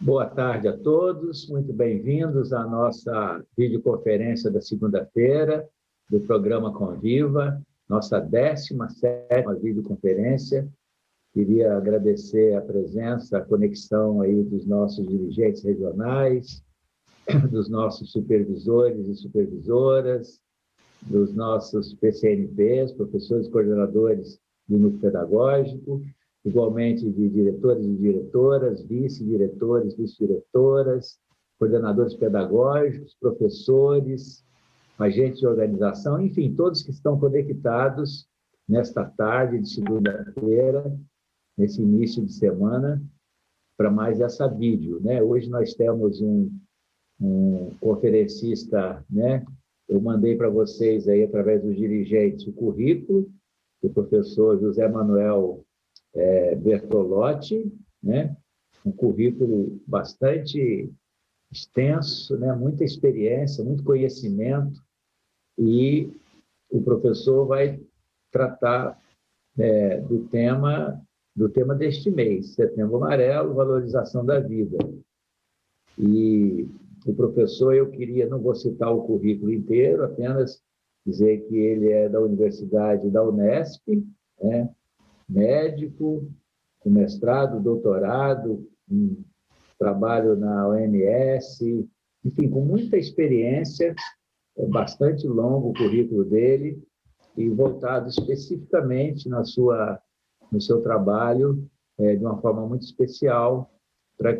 Boa tarde a todos, muito bem-vindos à nossa videoconferência da segunda-feira do programa Conviva, nossa 17ª videoconferência. Queria agradecer a presença, a conexão aí dos nossos dirigentes regionais, dos nossos supervisores e supervisoras, dos nossos PCNPs, professores e coordenadores do núcleo pedagógico, igualmente de diretores e diretoras, vice-diretores, vice-diretoras, coordenadores pedagógicos, professores, agentes de organização, enfim, todos que estão conectados nesta tarde de segunda-feira, nesse início de semana, para mais essa vídeo, né? Hoje nós temos um conferencista, né? Eu mandei para vocês aí, através dos dirigentes, o currículo do professor José Manuel Bertolotti, né? Um currículo bastante extenso, né? Muita experiência, muito conhecimento, e o professor vai tratar do tema deste mês, Setembro Amarelo, valorização da vida. E o professor, eu queria, não vou citar o currículo inteiro, apenas dizer que ele é da Universidade da Unesp, né? Médico, com mestrado, doutorado, trabalho na OMS, enfim, com muita experiência, bastante longo o currículo dele, e voltado especificamente no seu trabalho, de uma forma muito especial, para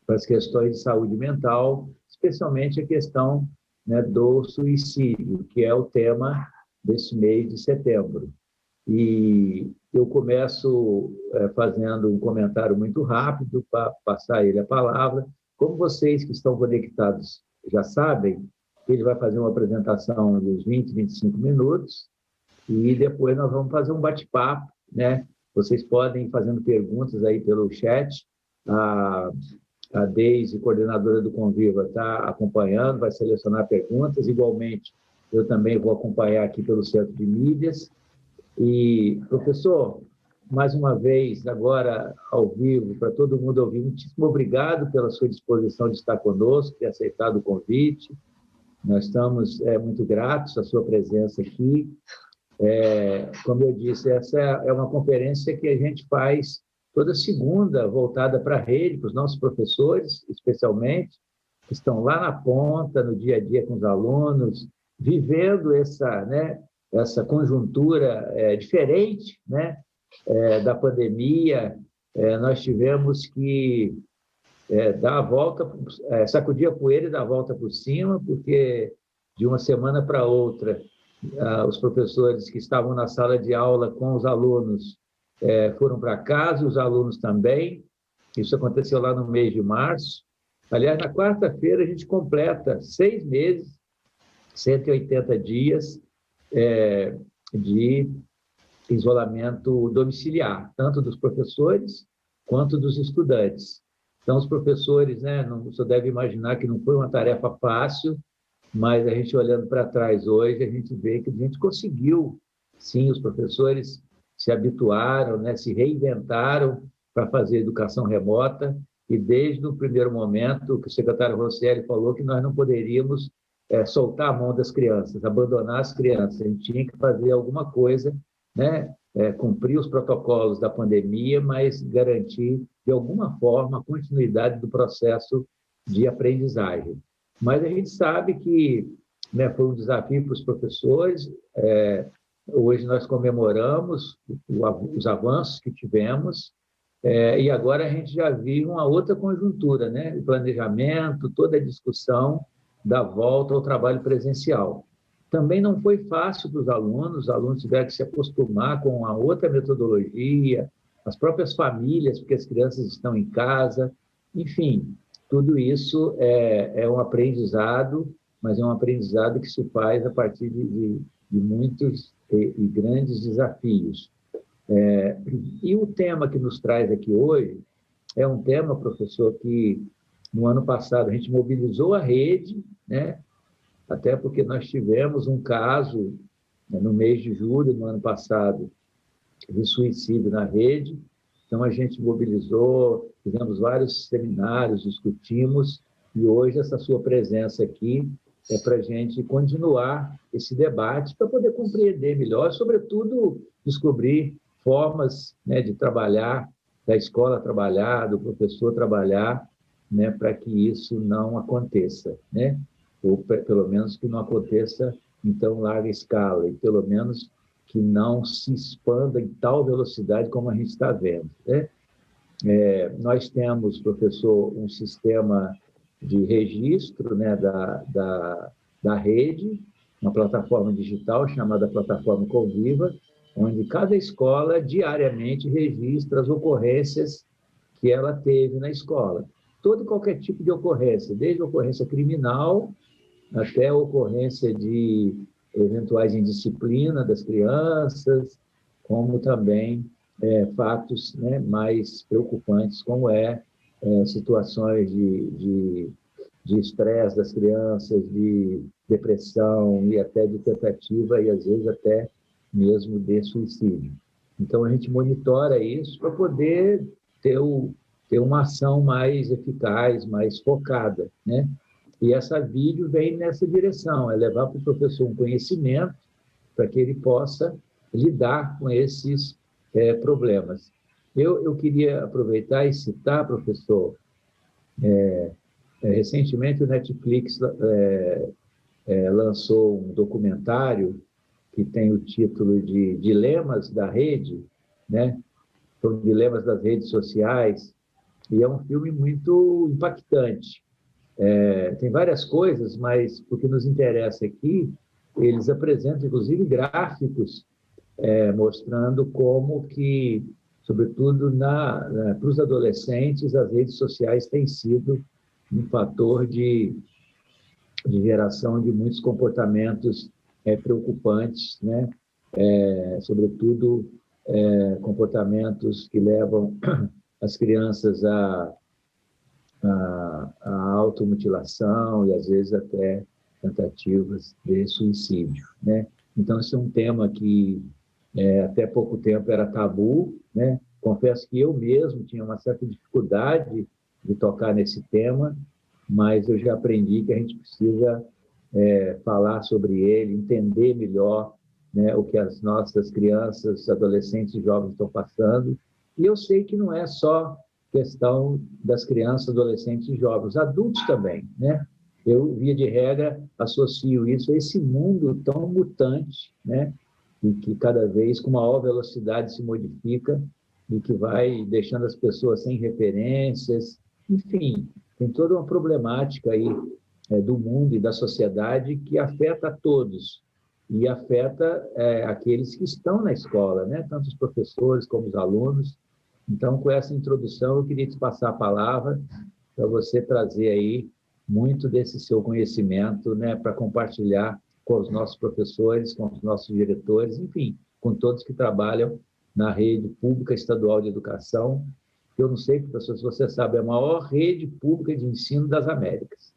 as questões de saúde mental, especialmente a questão, né, do suicídio, que é o tema desse mês de setembro. E eu começo fazendo um comentário muito rápido para passar ele a palavra. Como vocês que estão conectados já sabem, ele vai fazer uma apresentação dos 20, 25 minutos e depois nós vamos fazer um bate-papo, né? Vocês podem ir fazendo perguntas aí pelo chat. A Deise, coordenadora do Conviva, está acompanhando, vai selecionar perguntas. Igualmente, eu também vou acompanhar aqui pelo Centro de Mídias. E, professor, mais uma vez, agora ao vivo, para todo mundo ouvir, muitíssimo obrigado pela sua disposição de estar conosco, ter aceitado o convite. Nós estamos muito gratos à sua presença aqui. Como eu disse, essa é uma conferência que a gente faz toda segunda, voltada para a rede, para os nossos professores, especialmente, que estão lá na ponta, no dia a dia com os alunos, vivendo essa conjuntura diferente, né, da pandemia. Nós tivemos que dar a volta, sacudir a poeira e dar a volta por cima, porque de uma semana para outra, os professores que estavam na sala de aula com os alunos foram para casa, os alunos também. Isso aconteceu lá no mês de março. Aliás, na quarta-feira a gente completa 6 meses, 180 dias de isolamento domiciliar, tanto dos professores quanto dos estudantes. Então, os professores, né, você deve imaginar que não foi uma tarefa fácil, mas a gente olhando para trás hoje, a gente vê que a gente conseguiu, sim, os professores se habituaram, né, se reinventaram para fazer educação remota, e desde o primeiro momento que o secretário Rosselli falou que nós não poderíamos soltar a mão das crianças, abandonar as crianças, a gente tinha que fazer alguma coisa, né, cumprir os protocolos da pandemia, mas garantir, de alguma forma, a continuidade do processo de aprendizagem. Mas a gente sabe que, né, foi um desafio para os professores. Hoje nós comemoramos os avanços que tivemos, e agora a gente já vive uma outra conjuntura, né? O planejamento, toda a discussão da volta ao trabalho presencial. Também não foi fácil para os alunos tiveram que se acostumar com a outra metodologia, as próprias famílias, porque as crianças estão em casa, enfim, tudo isso é um aprendizado, mas é um aprendizado que se faz a partir de muitos e grandes desafios. E o tema que nos traz aqui hoje é um tema, professor, que no ano passado a gente mobilizou a rede, né? Até porque nós tivemos um caso, né, no mês de julho do ano passado, de suicídio na rede. Então, a gente mobilizou, fizemos vários seminários, discutimos, e hoje essa sua presença aqui é para a gente continuar esse debate, para poder compreender melhor, sobretudo descobrir formas, né, de trabalhar, da escola trabalhar, do professor trabalhar, né, para que isso não aconteça, né? Ou pelo menos que não aconteça em tão larga escala, e pelo menos que não se expanda em tal velocidade como a gente está vendo, né? Nós temos, professor, um sistema de registro, né, da rede, uma plataforma digital chamada Plataforma Conviva, onde cada escola diariamente registra as ocorrências que ela teve na escola. Todo e qualquer tipo de ocorrência, desde ocorrência criminal até ocorrência de eventuais indisciplina das crianças, como também fatos, né, mais preocupantes, como situações de estresse das crianças, de depressão e até de tentativa e, às vezes, até mesmo de suicídio. Então, a gente monitora isso para poder ter uma ação mais eficaz, mais focada, né? E essa vídeo vem nessa direção, é levar para o professor um conhecimento para que ele possa lidar com esses problemas. Eu queria aproveitar e citar, professor, recentemente o Netflix lançou um documentário que tem o título de Dilemas da Rede, né? São dilemas das redes sociais, e é um filme muito impactante. Tem várias coisas, mas o que nos interessa aqui, eles apresentam, inclusive, gráficos mostrando como que, sobretudo para os adolescentes, as redes sociais têm sido um fator de geração de muitos comportamentos preocupantes, né? Sobretudo comportamentos que levam as crianças a automutilação e, às vezes, até tentativas de suicídio, né? Então, esse é um tema que até pouco tempo era tabu, né? Confesso que eu mesmo tinha uma certa dificuldade de tocar nesse tema, mas eu já aprendi que a gente precisa falar sobre ele, entender melhor, né, o que as nossas crianças, adolescentes e jovens estão passando. E eu sei que não é só questão das crianças, adolescentes e jovens, adultos também, né? Eu, via de regra, associo isso a esse mundo tão mutante, né? E que cada vez com maior velocidade se modifica e que vai deixando as pessoas sem referências. Enfim, tem toda uma problemática aí do mundo e da sociedade que afeta a todos e afeta aqueles que estão na escola, né? Tanto os professores como os alunos. Então, com essa introdução, eu queria te passar a palavra para você trazer aí muito desse seu conhecimento, né, para compartilhar com os nossos professores, com os nossos diretores, enfim, com todos que trabalham na rede pública estadual de educação. Eu não sei, professor, se você sabe, é a maior rede pública de ensino das Américas.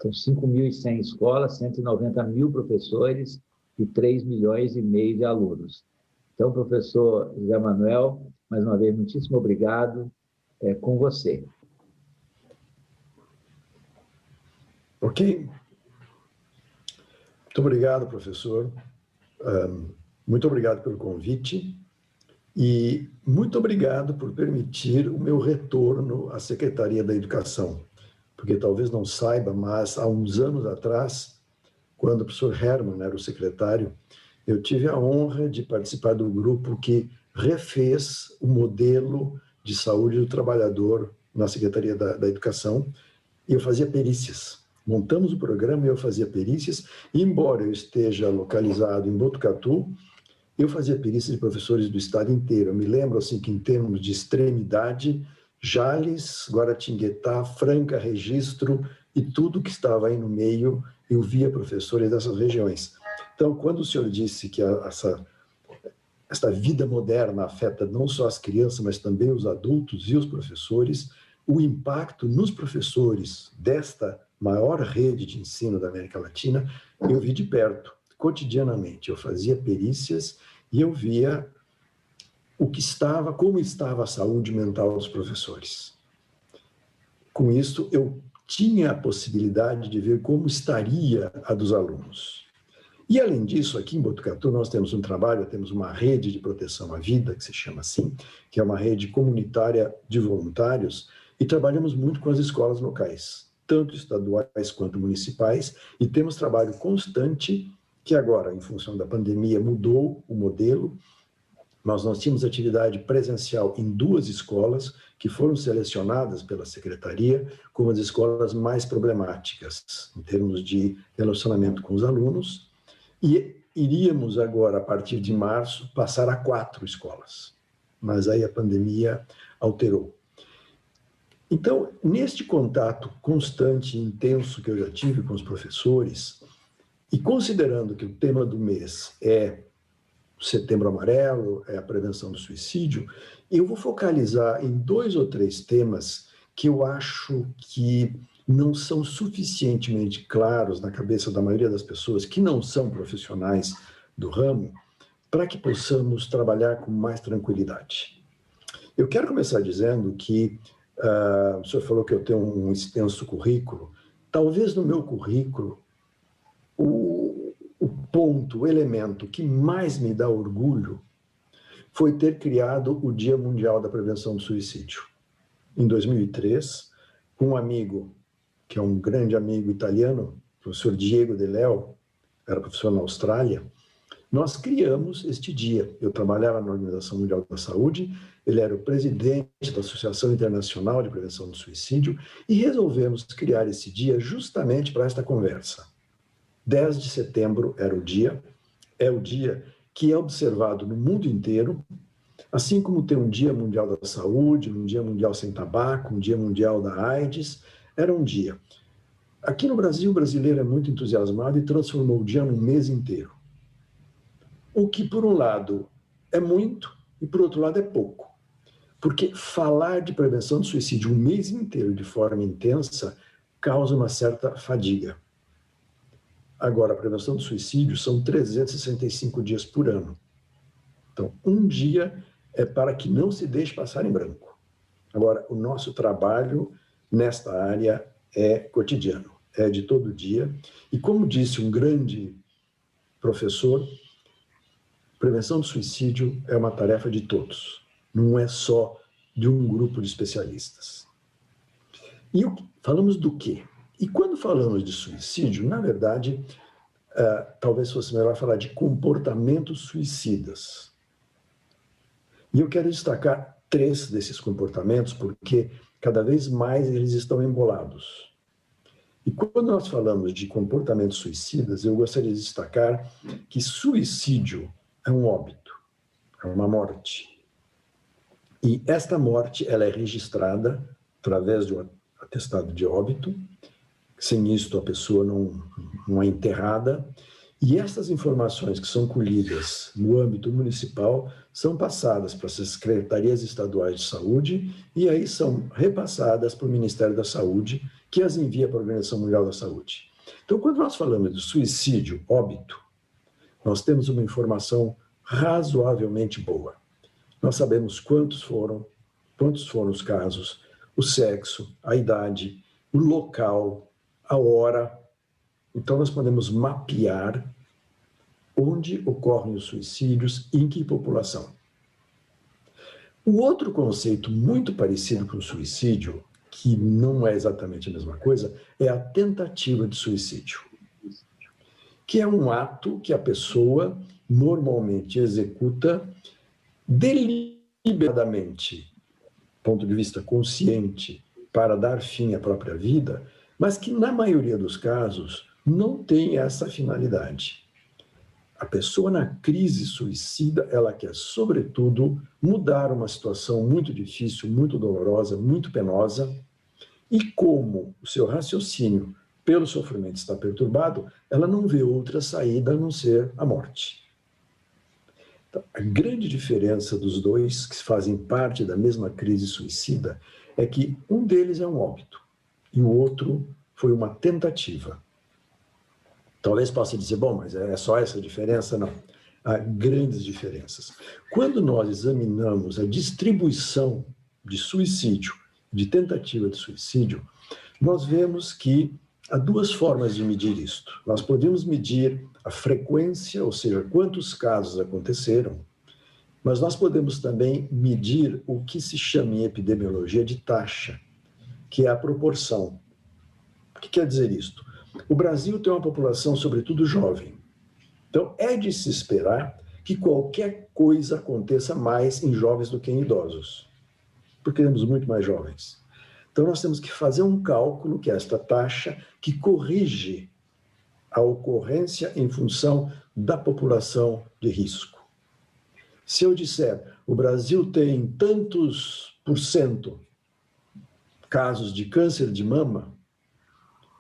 São 5.100 escolas, 190 mil professores e 3,5 milhões de alunos. Então, professor José Manuel, mais uma vez, muitíssimo obrigado. É com você. Ok. Muito obrigado, professor. Muito obrigado pelo convite e muito obrigado por permitir o meu retorno à Secretaria da Educação. Porque talvez não saiba, mas há uns anos atrás, quando o professor Hermann era o secretário, eu tive a honra de participar do grupo que refez o modelo de saúde do trabalhador na Secretaria da Educação, e eu fazia perícias. Montamos o programa e eu fazia perícias, e embora eu esteja localizado em Botucatu, eu fazia perícias de professores do estado inteiro. Eu me lembro assim que, em termos de extremidade, Jales, Guaratinguetá, Franca, Registro e tudo que estava aí no meio, eu via professores dessas regiões. Então, quando o senhor disse que essa vida moderna afeta não só as crianças, mas também os adultos e os professores, o impacto nos professores desta maior rede de ensino da América Latina, eu vi de perto, cotidianamente. Eu fazia perícias e eu via como estava a saúde mental dos professores. com isso, eu tinha a possibilidade de ver como estaria a dos alunos. E, além disso, aqui em Botucatu, nós temos um trabalho, temos uma rede de proteção à vida, que se chama assim, que é uma rede comunitária de voluntários, e trabalhamos muito com as escolas locais, tanto estaduais quanto municipais, e temos trabalho constante, que agora, em função da pandemia, mudou o modelo, mas nós tínhamos atividade presencial em 2 escolas que foram selecionadas pela secretaria como as escolas mais problemáticas em termos de relacionamento com os alunos, e iríamos agora, a partir de março, passar a 4 escolas, mas aí a pandemia alterou. Então, neste contato constante e intenso que eu já tive com os professores, e considerando que o tema do mês é o Setembro Amarelo, é a prevenção do suicídio, eu vou focalizar em 2 ou 3 temas que eu acho que não são suficientemente claros na cabeça da maioria das pessoas que não são profissionais do ramo, para que possamos trabalhar com mais tranquilidade. Eu quero começar dizendo que o senhor falou que eu tenho um extenso currículo. Talvez no meu currículo, o ponto, o elemento que mais me dá orgulho foi ter criado o Dia Mundial da Prevenção do Suicídio. Em 2003, com um amigo, que é um grande amigo italiano, o professor Diego De Leo, era professor na Austrália, nós criamos este dia. Eu trabalhava na Organização Mundial da Saúde, ele era o presidente da Associação Internacional de Prevenção do Suicídio, e resolvemos criar esse dia justamente para esta conversa. 10 de setembro era o dia, é o dia que é observado no mundo inteiro, assim como tem um Dia Mundial da Saúde, um Dia Mundial Sem Tabaco, um Dia Mundial da AIDS, era um dia. Aqui no Brasil, o brasileiro é muito entusiasmado e transformou o dia num mês inteiro. O que, por um lado, é muito e, por outro lado, é pouco. Porque falar de prevenção do suicídio um mês inteiro de forma intensa causa uma certa fadiga. Agora, a prevenção do suicídio são 365 dias por ano. Então, um dia é para que não se deixe passar em branco. Agora, o nosso trabalho nesta área é cotidiano, é de todo dia. E como disse um grande professor, prevenção do suicídio é uma tarefa de todos, não é só de um grupo de especialistas. E falamos do quê? E quando falamos de suicídio, na verdade, talvez fosse melhor falar de comportamentos suicidas. E eu quero destacar 3 desses comportamentos, porque cada vez mais eles estão embolados. E quando nós falamos de comportamentos suicidas, eu gostaria de destacar que suicídio é um óbito, é uma morte. E esta morte ela é registrada através de um atestado de óbito. Sem isto, a pessoa não é enterrada. E essas informações que são colhidas no âmbito municipal são passadas para as secretarias estaduais de saúde e aí são repassadas para o Ministério da Saúde, que as envia para a Organização Mundial da Saúde. Então, quando nós falamos de suicídio, óbito, nós temos uma informação razoavelmente boa. Nós sabemos quantos foram os casos, o sexo, a idade, o local, a hora. Então, nós podemos mapear onde ocorrem os suicídios e em que população. O outro conceito muito parecido com o suicídio, que não é exatamente a mesma coisa, é a tentativa de suicídio, que é um ato que a pessoa normalmente executa deliberadamente, do ponto de vista consciente, para dar fim à própria vida, mas que, na maioria dos casos, não tem essa finalidade. A pessoa na crise suicida, ela quer, sobretudo, mudar uma situação muito difícil, muito dolorosa, muito penosa, e como o seu raciocínio, pelo sofrimento, está perturbado, ela não vê outra saída a não ser a morte. Então, a grande diferença dos dois, que fazem parte da mesma crise suicida, é que um deles é um óbito e o outro foi uma tentativa. Talvez possa dizer, bom, mas é só essa diferença? Não. Há grandes diferenças. Quando nós examinamos a distribuição de suicídio de tentativa de suicídio, nós vemos que há duas formas de medir isto. Nós podemos medir a frequência, ou seja, quantos casos aconteceram, mas nós podemos também medir o que se chama em epidemiologia de taxa, que é a proporção. O que quer dizer isto? O Brasil tem uma população, sobretudo, jovem. Então, é de se esperar que qualquer coisa aconteça mais em jovens do que em idosos, porque temos muito mais jovens. Então, nós temos que fazer um cálculo, que é esta taxa, que corrige a ocorrência em função da população de risco. Se eu disser, o Brasil tem tantos por cento casos de câncer de mama,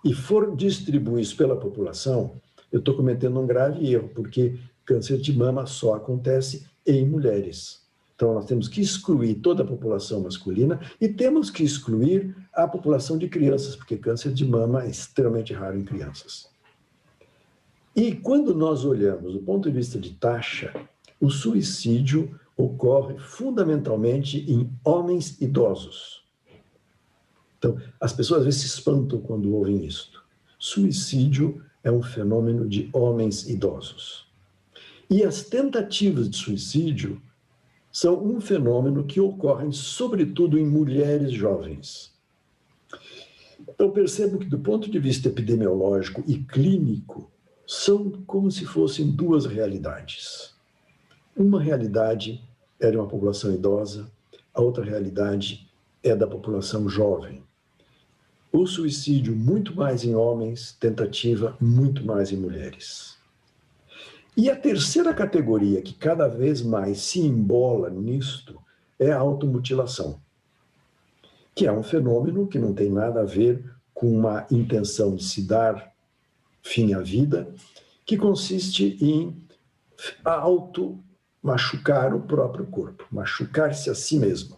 e for distribuir isso pela população, eu estou cometendo um grave erro, porque câncer de mama só acontece em mulheres. Então, nós temos que excluir toda a população masculina e temos que excluir a população de crianças, porque câncer de mama é extremamente raro em crianças. E quando nós olhamos do ponto de vista de taxa, o suicídio ocorre fundamentalmente em homens idosos. Então, as pessoas às vezes se espantam quando ouvem isso. Suicídio é um fenômeno de homens idosos. E as tentativas de suicídio são um fenômeno que ocorre sobretudo em mulheres jovens. Então, percebo que do ponto de vista epidemiológico e clínico, são como se fossem duas realidades. Uma realidade é de uma população idosa, a outra realidade é da população jovem. O suicídio muito mais em homens, tentativa muito mais em mulheres. E a terceira categoria que cada vez mais se embola nisto é a automutilação, que é um fenômeno que não tem nada a ver com uma intenção de se dar fim à vida, que consiste em auto-machucar o próprio corpo, machucar-se a si mesmo.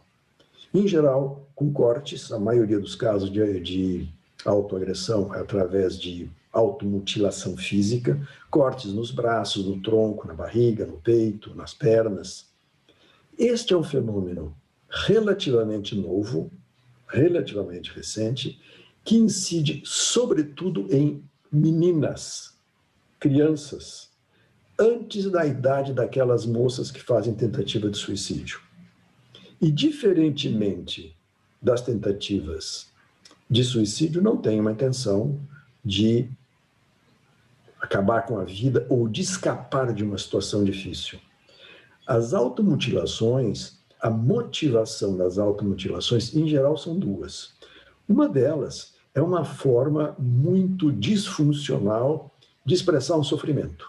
Em geral, com cortes, a maioria dos casos de autoagressão é através de automutilação física, cortes nos braços, no tronco, na barriga, no peito, nas pernas. Este é um fenômeno relativamente novo, relativamente recente, que incide sobretudo em meninas, crianças, antes da idade daquelas moças que fazem tentativa de suicídio. E, diferentemente das tentativas de suicídio, não tem uma intenção de acabar com a vida ou de escapar de uma situação difícil. As automutilações, a motivação das automutilações, em geral, são duas. Uma delas é uma forma muito disfuncional de expressar um sofrimento.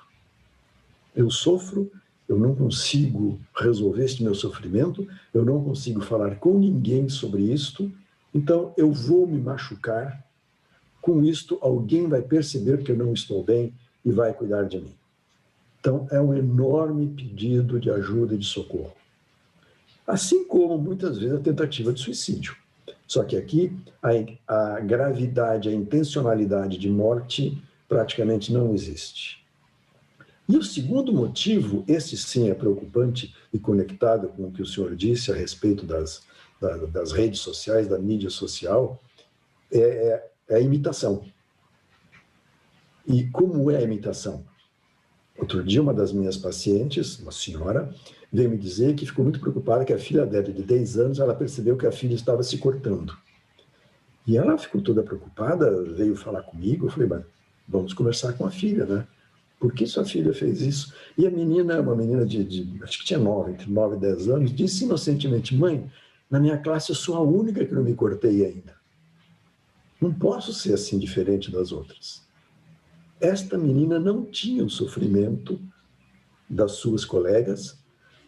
Eu sofro, eu não consigo resolver este meu sofrimento, eu não consigo falar com ninguém sobre isto, então eu vou me machucar. Com isto, alguém vai perceber que eu não estou bem e vai cuidar de mim. Então, é um enorme pedido de ajuda e de socorro. Assim como, muitas vezes, a tentativa de suicídio. Só que aqui, a gravidade, a intencionalidade de morte praticamente não existe. E o segundo motivo, esse sim é preocupante e conectado com o que o senhor disse a respeito das redes sociais, da mídia social, é a imitação. E como é a imitação? Outro dia, uma das minhas pacientes, uma senhora, veio me dizer que ficou muito preocupada que a filha dela, de 10 anos, ela percebeu que a filha estava se cortando. E ela ficou toda preocupada, veio falar comigo, eu falei, mas vamos conversar com a filha, né? Por que sua filha fez isso? E a menina, uma menina acho que tinha entre 9 e 10 anos, disse inocentemente, mãe, na minha classe eu sou a única que não me cortei ainda. Não posso ser assim diferente das outras. Esta menina não tinha o sofrimento das suas colegas,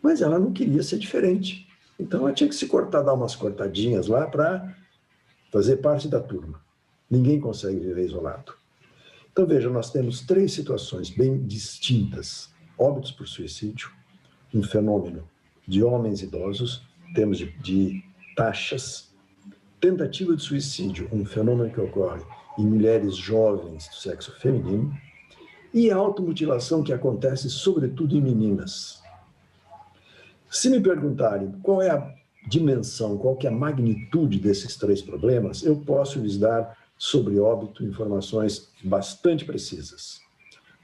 mas ela não queria ser diferente. Então ela tinha que se cortar, dar umas cortadinhas lá para fazer parte da turma. Ninguém consegue viver isolado. Então veja, nós temos 3 situações bem distintas. Óbitos por suicídio, um fenômeno de homens idosos, temos de taxas. Tentativa de suicídio, um fenômeno que ocorre em mulheres jovens do sexo feminino, e a automutilação que acontece sobretudo em meninas. Se me perguntarem qual é a dimensão, qual que é a magnitude desses três problemas, eu posso lhes dar sobre óbito informações bastante precisas.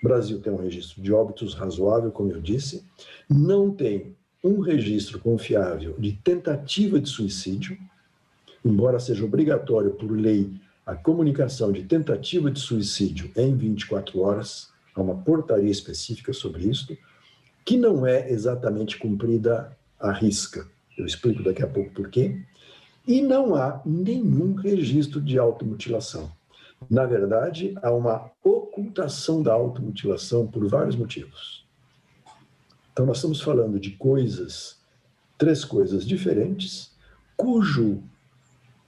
O Brasil tem um registro de óbitos razoável, como eu disse, não tem um registro confiável de tentativa de suicídio, embora seja obrigatório por lei a comunicação de tentativa de suicídio em 24 horas, há uma portaria específica sobre isso, que não é exatamente cumprida à risca. Eu explico daqui a pouco por quê. E não há nenhum registro de automutilação. Na verdade, há uma ocultação da automutilação por vários motivos. Então, nós estamos falando de três coisas diferentes, cujo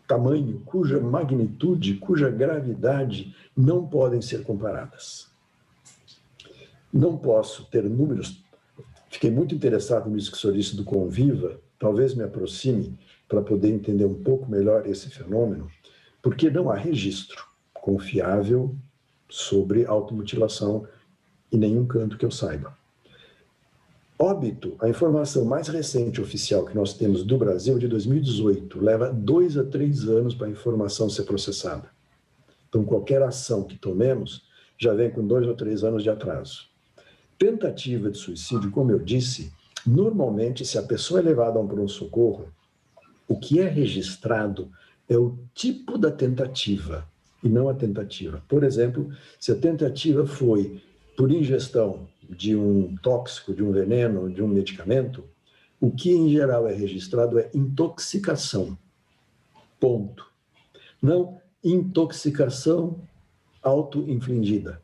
tamanho, cuja magnitude, cuja gravidade não podem ser comparadas. Não posso ter números. Fiquei muito interessado nisso que o senhor disse do Conviva, talvez me aproxime para poder entender um pouco melhor esse fenômeno, porque não há registro confiável sobre automutilação em nenhum canto que eu saiba. Óbito, a informação mais recente oficial que nós temos do Brasil é de 2018, leva 2 a 3 anos para a informação ser processada. Então, qualquer ação que tomemos já vem com 2 ou 3 anos de atraso. Tentativa de suicídio, como eu disse, normalmente, se a pessoa é levada a um pronto-socorro, o que é registrado é o tipo da tentativa e não a tentativa. Por exemplo, se a tentativa foi por ingestão de um tóxico, de um veneno, de um medicamento, o que em geral é registrado é intoxicação. Ponto. Não intoxicação auto-infligida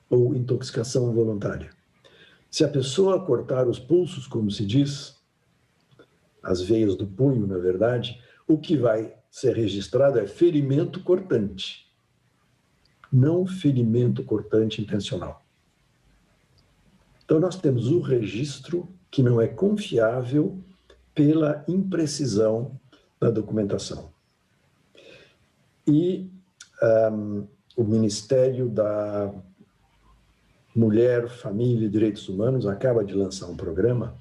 ou intoxicação voluntária. Se a pessoa cortar os pulsos, como se diz, as veias do punho, na verdade, o que vai ser registrado é ferimento cortante, não ferimento cortante intencional. Então, nós temos um registro que não é confiável pela imprecisão da documentação. E o Ministério da Mulher, Família e Direitos Humanos acaba de lançar um programa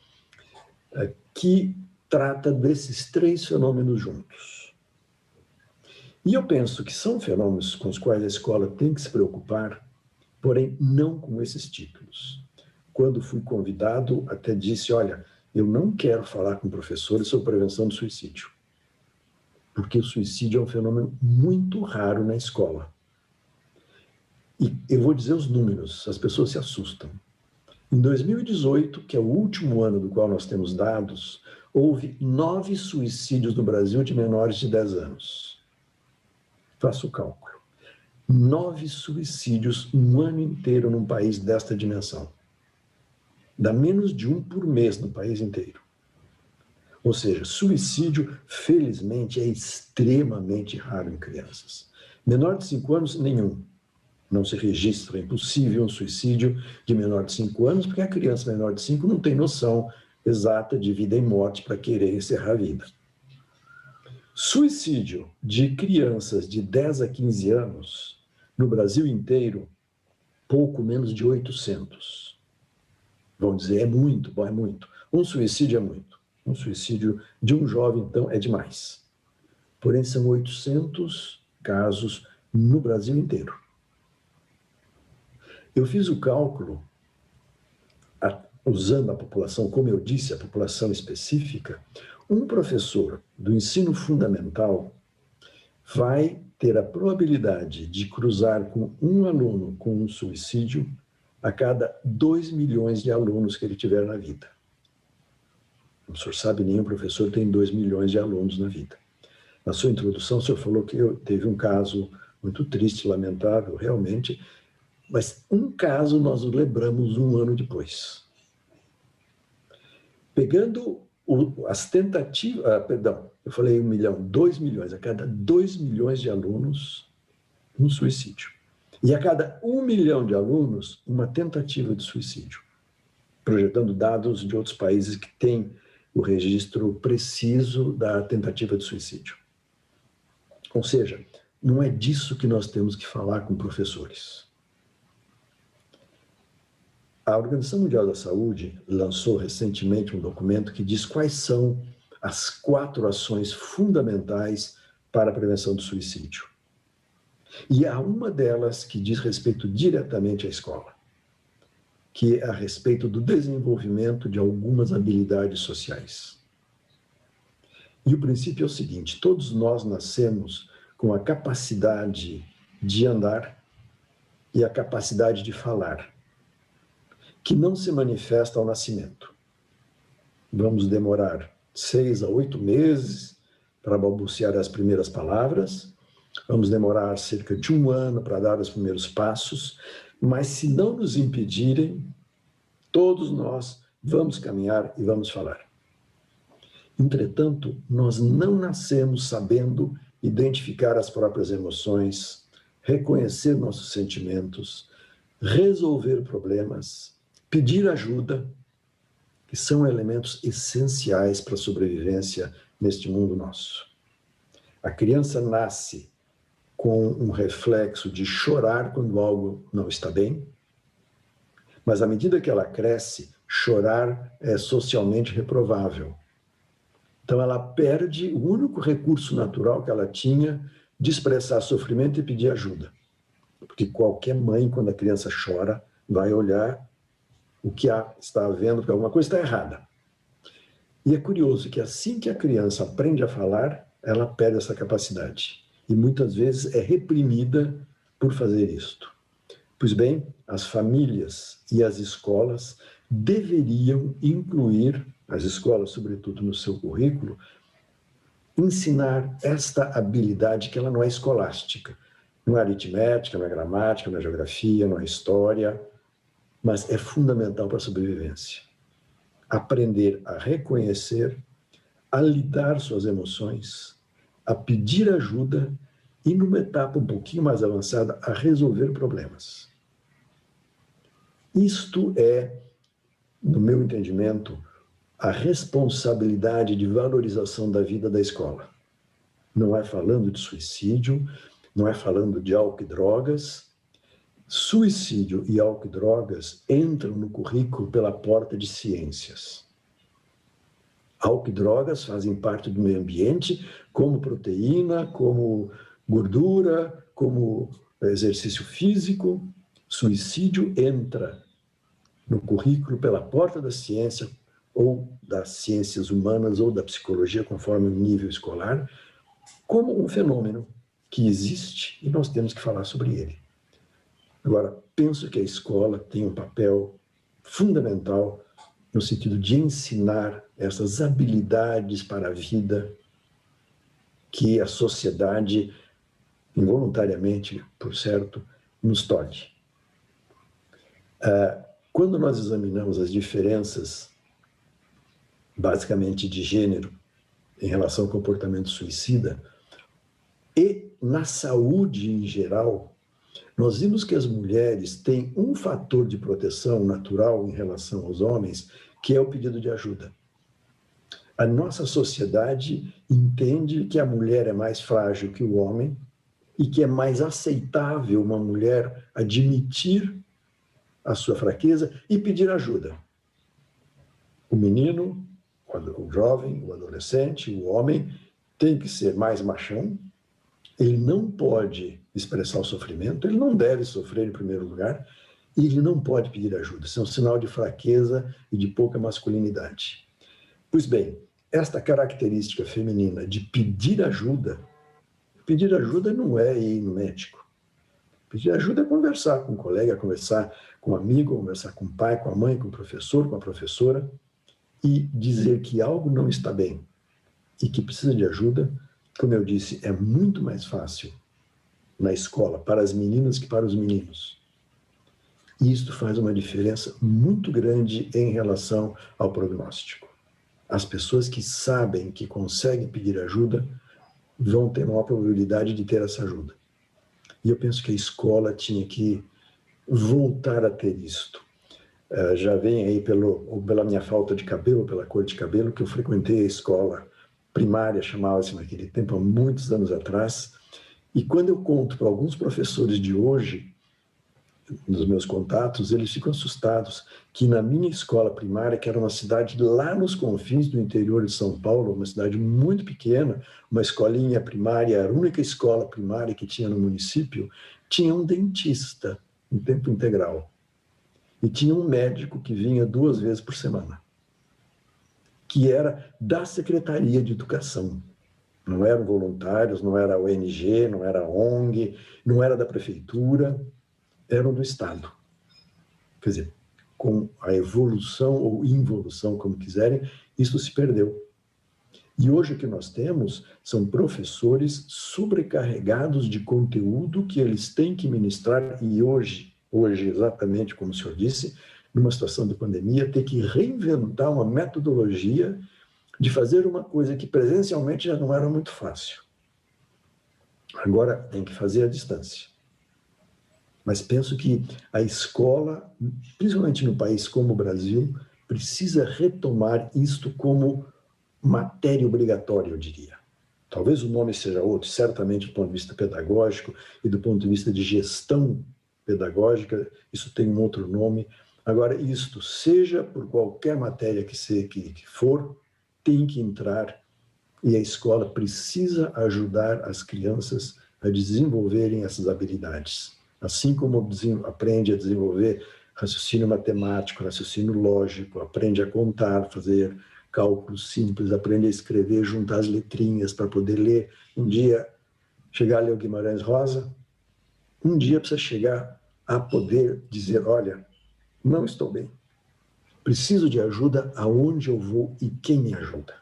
que trata desses três fenômenos juntos. E eu penso que são fenômenos com os quais a escola tem que se preocupar, porém não com esses títulos. Quando fui convidado, até disse, olha, eu não quero falar com professores sobre prevenção do suicídio, porque o suicídio é um fenômeno muito raro na escola. E eu vou dizer os números, as pessoas se assustam. Em 2018, que é o último ano do qual nós temos dados, houve 9 suicídios no Brasil de menores de 10 anos. Faça o cálculo. 9 suicídios um ano inteiro num país desta dimensão. Dá menos de 1 por mês no país inteiro. Ou seja, suicídio, felizmente, é extremamente raro em crianças. Menor de 5 anos, nenhum. Não se registra, é impossível um suicídio de menor de 5 anos, porque a criança menor de 5 não tem noção exata de vida e morte para querer encerrar a vida. Suicídio de crianças de 10 a 15 anos, no Brasil inteiro, pouco menos de 800. Vão dizer, é muito, bom, é muito. Um suicídio é muito. Um suicídio de um jovem, então, é demais. Porém, são 800 casos no Brasil inteiro. Eu fiz o cálculo, usando a população, como eu disse, a população específica, um professor do ensino fundamental vai ter a probabilidade de cruzar com um aluno com um suicídio a cada 2 milhões de alunos que ele tiver na vida. O senhor sabe, nenhum professor tem 2 milhões de alunos na vida. Na sua introdução, o senhor falou que teve um caso muito triste, lamentável, realmente, mas um caso nós o lembramos um ano depois. Pegando as tentativas, eu falei 1 milhão, 2 milhões, a cada 2 milhões de alunos, um suicídio. E a cada 1 milhão de alunos, uma tentativa de suicídio. Projetando dados de outros países que têm o registro preciso da tentativa de suicídio. Ou seja, não é disso que nós temos que falar com professores. A Organização Mundial da Saúde lançou recentemente um documento que diz quais são as 4 ações fundamentais para a prevenção do suicídio. E há uma delas que diz respeito diretamente à escola, que é a respeito do desenvolvimento de algumas habilidades sociais. E o princípio é o seguinte: todos nós nascemos com a capacidade de andar e a capacidade de falar, que não se manifesta ao nascimento. Vamos demorar 6 a 8 meses para balbuciar as primeiras palavras, vamos demorar cerca de 1 ano para dar os primeiros passos, mas se não nos impedirem, todos nós vamos caminhar e vamos falar. Entretanto, nós não nascemos sabendo identificar as próprias emoções, reconhecer nossos sentimentos, resolver problemas, pedir ajuda, que são elementos essenciais para a sobrevivência neste mundo nosso. A criança nasce com um reflexo de chorar quando algo não está bem, mas à medida que ela cresce, chorar é socialmente reprovável. Então ela perde o único recurso natural que ela tinha de expressar sofrimento e pedir ajuda. Porque qualquer mãe, quando a criança chora, vai olhar o que está havendo, porque alguma coisa está errada. E é curioso que assim que a criança aprende a falar, ela perde essa capacidade. E muitas vezes é reprimida por fazer isto. Pois bem, as famílias e as escolas deveriam incluir, as escolas sobretudo no seu currículo, ensinar esta habilidade que ela não é escolástica. Não é aritmética, não é gramática, não é geografia, não é história, mas é fundamental para a sobrevivência. Aprender a reconhecer, a lidar suas emoções, a pedir ajuda e, numa etapa um pouquinho mais avançada, a resolver problemas. Isto é, no meu entendimento, a responsabilidade de valorização da vida da escola. Não é falando de suicídio, não é falando de álcool e drogas. Suicídio e álcool e drogas entram no currículo pela porta de ciências. Álcool e drogas fazem parte do meio ambiente, como proteína, como gordura, como exercício físico. Suicídio entra no currículo pela porta da ciência, ou das ciências humanas, ou da psicologia, conforme o nível escolar, como um fenômeno que existe e nós temos que falar sobre ele. Agora, penso que a escola tem um papel fundamental no sentido de ensinar essas habilidades para a vida que a sociedade, involuntariamente, por certo, nos tolhe. Quando nós examinamos as diferenças, basicamente de gênero, em relação ao comportamento suicida, e na saúde em geral, nós vimos que as mulheres têm um fator de proteção natural em relação aos homens, que é o pedido de ajuda. A nossa sociedade entende que a mulher é mais frágil que o homem e que é mais aceitável uma mulher admitir a sua fraqueza e pedir ajuda. O menino, o jovem, o adolescente, o homem, tem que ser mais machão. Ele não pode expressar o sofrimento, ele não deve sofrer em primeiro lugar, e ele não pode pedir ajuda. Isso é um sinal de fraqueza e de pouca masculinidade. Pois bem, esta característica feminina de pedir ajuda não é ir no médico. Pedir ajuda é conversar com um colega, conversar com um amigo, conversar com o pai, com a mãe, com o professor, com a professora, e dizer que algo não está bem e que precisa de ajuda. Como eu disse, é muito mais fácil na escola para as meninas que para os meninos. E isto faz uma diferença muito grande em relação ao prognóstico. As pessoas que sabem que conseguem pedir ajuda vão ter maior probabilidade de ter essa ajuda. E eu penso que a escola tinha que voltar a ter isto. Já vem aí pela minha falta de cabelo, pela cor de cabelo, que eu frequentei a escola primária, chamava-se naquele tempo, há muitos anos atrás, e quando eu conto para alguns professores de hoje nos meus contatos, eles ficam assustados que na minha escola primária, que era uma cidade lá nos confins do interior de São Paulo, uma cidade muito pequena, uma escolinha primária, a única escola primária que tinha no município, tinha um dentista em tempo integral. E tinha um médico que vinha 2 vezes por semana, que era da Secretaria de Educação. Não eram voluntários, não era ONG, não era ONG, não era da prefeitura, eram do Estado. Quer dizer, com a evolução ou involução, como quiserem, isso se perdeu. E hoje o que nós temos são professores sobrecarregados de conteúdo que eles têm que ministrar, e hoje exatamente como o senhor disse, numa situação de pandemia, ter que reinventar uma metodologia de fazer uma coisa que presencialmente já não era muito fácil. Agora tem que fazer à distância. Mas penso que a escola, principalmente no país como o Brasil, precisa retomar isto como matéria obrigatória, eu diria. Talvez o nome seja outro, certamente do ponto de vista pedagógico e do ponto de vista de gestão pedagógica, isso tem um outro nome. Agora, isto, seja por qualquer matéria que for, tem que entrar, e a escola precisa ajudar as crianças a desenvolverem essas habilidades. Assim como aprende a desenvolver raciocínio matemático, raciocínio lógico, aprende a contar, fazer cálculos simples, aprende a escrever, juntar as letrinhas para poder ler. Um dia chegar a ler o Guimarães Rosa, um dia precisa chegar a poder dizer, olha, não estou bem, preciso de ajuda, aonde eu vou e quem me ajuda.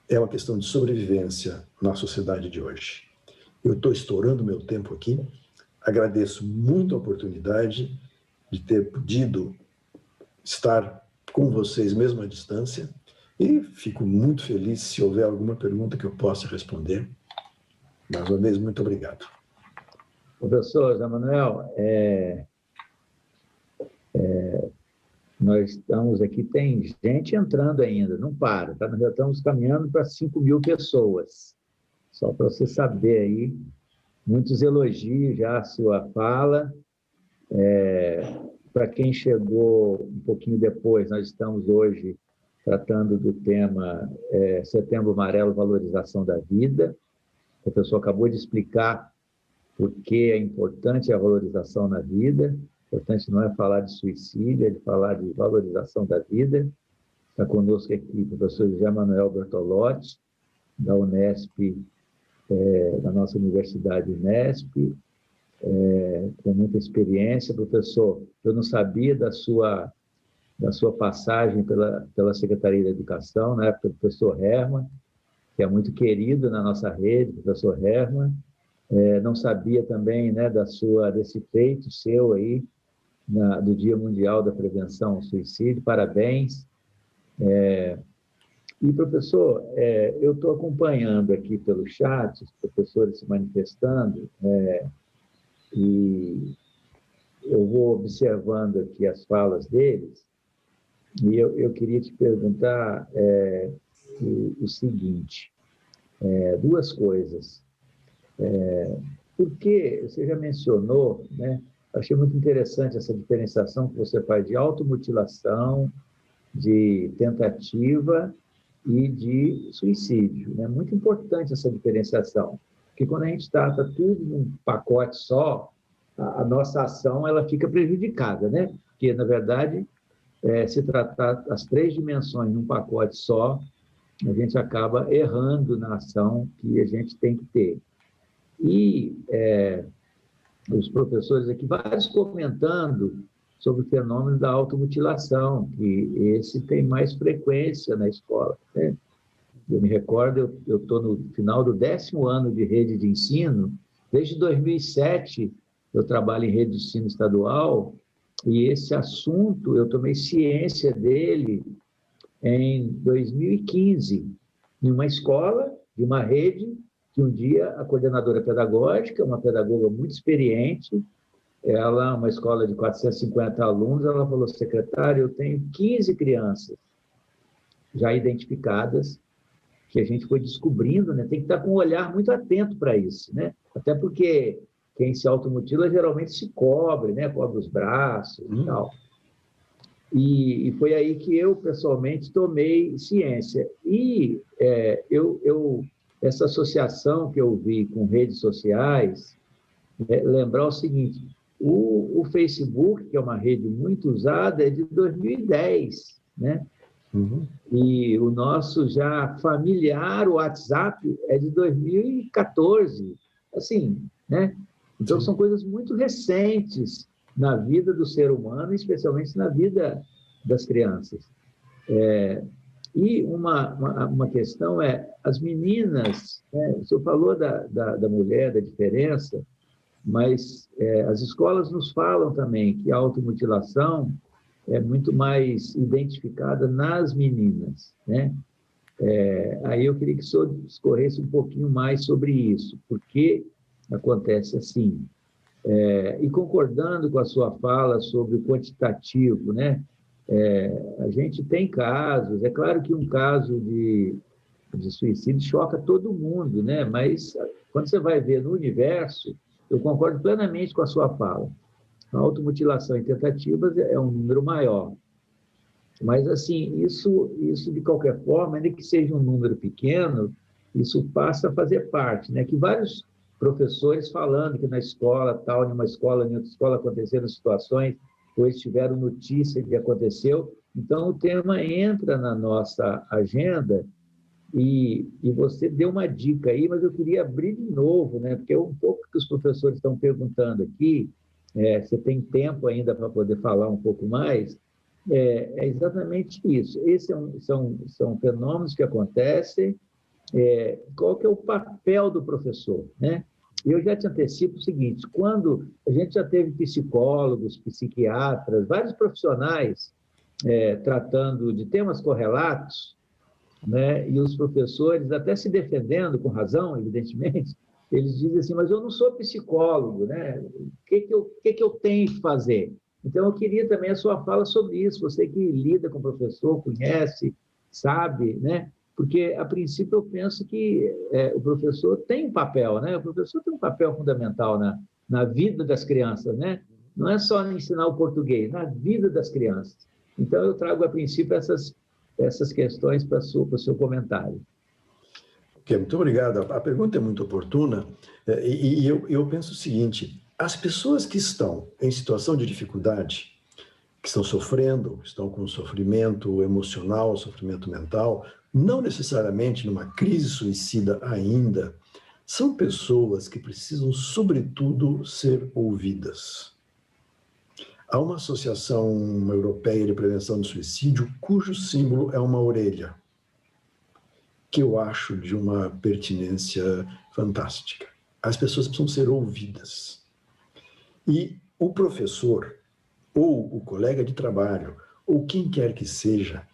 É uma questão de sobrevivência na sociedade de hoje. Eu estou estourando meu tempo aqui, agradeço muito a oportunidade de ter podido estar com vocês mesmo à distância e fico muito feliz se houver alguma pergunta que eu possa responder. Mais uma vez, muito obrigado. Professor José Manuel, nós estamos aqui, tem gente entrando ainda, não para, tá? Nós já estamos caminhando para 5.000 pessoas. Só para você saber aí, muitos elogios já à sua fala. Para quem chegou um pouquinho depois, nós estamos hoje tratando do tema Setembro Amarelo, Valorização da Vida. O professor acabou de explicar por que é importante a valorização na vida. Importante não é falar de suicídio, é de falar de valorização da vida. Está conosco aqui o professor José Manuel Bertolotti, da Unesp, da nossa Universidade Unesp, com muita experiência. Professor, eu não sabia da sua passagem pela Secretaria da Educação, na época do professor Herman, que é muito querido na nossa rede, professor Herman. Não sabia também, né, desse feito seu aí, do Dia Mundial da Prevenção ao Suicídio. Parabéns. E, professor, eu estou acompanhando aqui pelo chat, os professores se manifestando, e eu vou observando aqui as falas deles, e eu queria te perguntar o seguinte, 2 coisas. Porque você já mencionou, né? Achei muito interessante essa diferenciação que você faz de automutilação, de tentativa e de suicídio. É muito importante essa diferenciação, porque quando a gente trata tudo num pacote só, a nossa ação ela fica prejudicada, né? Porque, na verdade, se tratar as 3 dimensões num pacote só, a gente acaba errando na ação que a gente tem que ter. E os professores aqui, vários comentando sobre o fenômeno da automutilação, que esse tem mais frequência na escola, né? Eu me recordo, eu estou no final do 10º ano de rede de ensino, desde 2007 eu trabalho em rede de ensino estadual, e esse assunto eu tomei ciência dele em 2015, em uma escola, de uma rede, que um dia a coordenadora pedagógica, uma pedagoga muito experiente, ela, uma escola de 450 alunos, ela falou, secretário, eu tenho 15 crianças já identificadas, que a gente foi descobrindo, né? Tem que estar com um olhar muito atento para isso, né? Até porque quem se automutila geralmente se cobre, né? Cobre os braços e tal. E foi aí que eu, pessoalmente, tomei ciência. E essa associação que eu vi com redes sociais, lembrar o seguinte, o Facebook, que é uma rede muito usada, é de 2010, né? E o nosso já familiar, o WhatsApp, é de 2014. Assim, né? Então, são coisas muito recentes na vida do ser humano, especialmente na vida das crianças. E uma questão é, as meninas, né? O senhor falou da mulher, da diferença, mas as escolas nos falam também que a automutilação é muito mais identificada nas meninas, né? Aí eu queria que o senhor discorresse um pouquinho mais sobre isso, porque acontece assim. E concordando com a sua fala sobre o quantitativo, né? A gente tem casos, é claro que um caso de suicídio choca todo mundo, né? Mas quando você vai ver no universo, eu concordo plenamente com a sua fala. A automutilação em tentativas é um número maior. Mas, assim, isso de qualquer forma, ainda que seja um número pequeno, isso passa a fazer parte, né? Que vários professores falando que na escola, tal, em uma escola, em outra escola aconteceram situações, ou eles tiveram notícia de que aconteceu. Então, o tema entra na nossa agenda e você deu uma dica aí, mas eu queria abrir de novo, né? Porque é um pouco que os professores estão perguntando aqui, você tem tempo ainda para poder falar um pouco mais, é exatamente isso. Esses são fenômenos que acontecem. Qual que é o papel do professor, né? Eu já te antecipo o seguinte, quando a gente já teve psicólogos, psiquiatras, vários profissionais tratando de temas correlatos, né? E os professores, até se defendendo, com razão, evidentemente, eles dizem assim, mas eu não sou psicólogo, né? O que eu tenho que fazer? Então, eu queria também a sua fala sobre isso, você que lida com o professor, conhece, sabe, né? Porque, a princípio, eu penso que o professor tem um papel, né? O professor tem um papel fundamental na vida das crianças, né? Não é só ensinar o português, na vida das crianças. Então, eu trago, a princípio, essas questões para o seu comentário. Ok, muito obrigado. A pergunta é muito oportuna e eu penso o seguinte, as pessoas que estão em situação de dificuldade, que estão sofrendo, estão com sofrimento emocional, sofrimento mental, não necessariamente numa crise suicida ainda, são pessoas que precisam, sobretudo, ser ouvidas. Há uma associação europeia de prevenção do suicídio cujo símbolo é uma orelha, que eu acho de uma pertinência fantástica. As pessoas precisam ser ouvidas. E o professor, ou o colega de trabalho, ou quem quer que seja,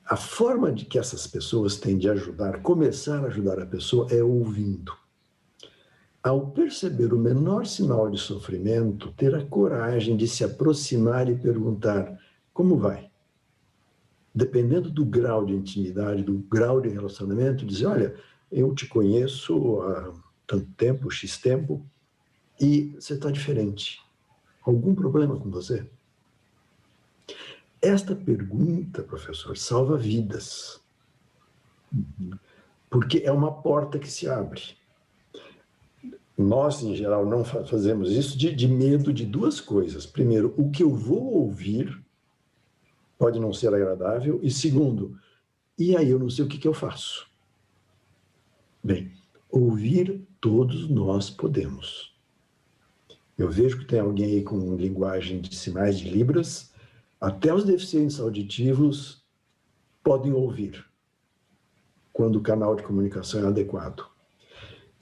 a forma de que essas pessoas têm de ajudar, começar a ajudar a pessoa é ouvindo. Ao perceber o menor sinal de sofrimento, ter a coragem de se aproximar e perguntar: como vai? Dependendo do grau de intimidade, do grau de relacionamento, dizer: olha, eu te conheço há tanto tempo, X tempo, e você está diferente. Algum problema com você? Esta pergunta, professor, salva vidas. Porque é uma porta que se abre. Nós, em geral, não fazemos isso de medo de duas coisas. Primeiro, o que eu vou ouvir pode não ser agradável. E segundo, e aí eu não sei o que eu faço. Bem, ouvir todos nós podemos. Eu vejo que tem alguém aí com linguagem de sinais de Libras, até os deficientes auditivos podem ouvir, quando o canal de comunicação é adequado.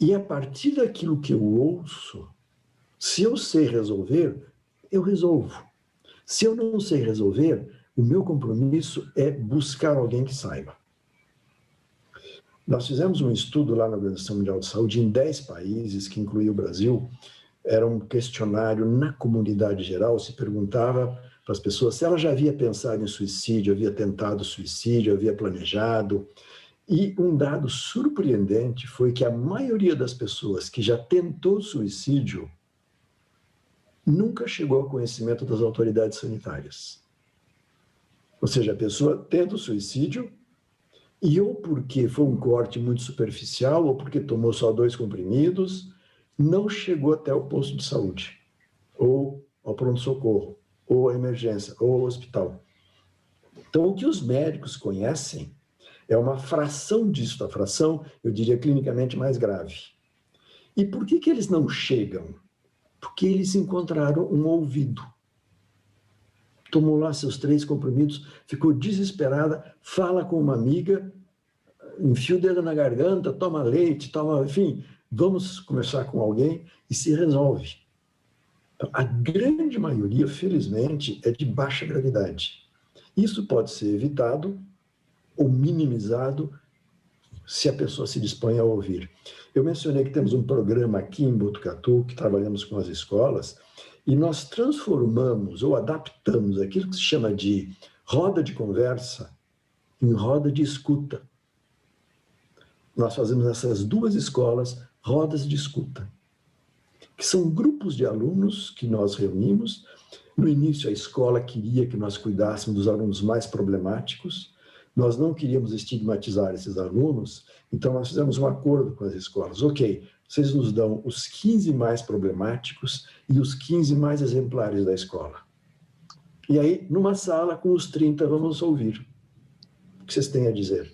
E a partir daquilo que eu ouço, se eu sei resolver, eu resolvo. Se eu não sei resolver, o meu compromisso é buscar alguém que saiba. Nós fizemos um estudo lá na Organização Mundial de Saúde em 10 países, que incluía o Brasil. Era um questionário na comunidade geral, se perguntava para as pessoas se ela já havia pensado em suicídio, havia tentado suicídio, havia planejado. E um dado surpreendente foi que a maioria das pessoas que já tentou suicídio nunca chegou ao conhecimento das autoridades sanitárias. Ou seja, a pessoa tenta o suicídio e ou porque foi um corte muito superficial ou porque tomou só 2 comprimidos, não chegou até o posto de saúde, ou ao pronto-socorro, ou à emergência, ou ao hospital. Então, o que os médicos conhecem é uma fração disso, a fração, eu diria, clinicamente mais grave. E por que eles não chegam? Porque eles encontraram um ouvido. Tomou lá seus 3 comprimidos, ficou desesperada, fala com uma amiga, enfia o dedo na garganta, toma leite, enfim, vamos conversar com alguém e se resolve. Então, a grande maioria, felizmente, é de baixa gravidade. Isso pode ser evitado ou minimizado se a pessoa se dispõe a ouvir. Eu mencionei que temos um programa aqui em Botucatu, que trabalhamos com as escolas, e nós transformamos ou adaptamos aquilo que se chama de roda de conversa em roda de escuta. Nós fazemos nessas 2 escolas rodas de escuta, que são grupos de alunos que nós reunimos. No início, a escola queria que nós cuidássemos dos alunos mais problemáticos. Nós não queríamos estigmatizar esses alunos, então nós fizemos um acordo com as escolas. Ok, vocês nos dão os 15 mais problemáticos e os 15 mais exemplares da escola. E aí, numa sala com os 30, vamos ouvir o que vocês têm a dizer.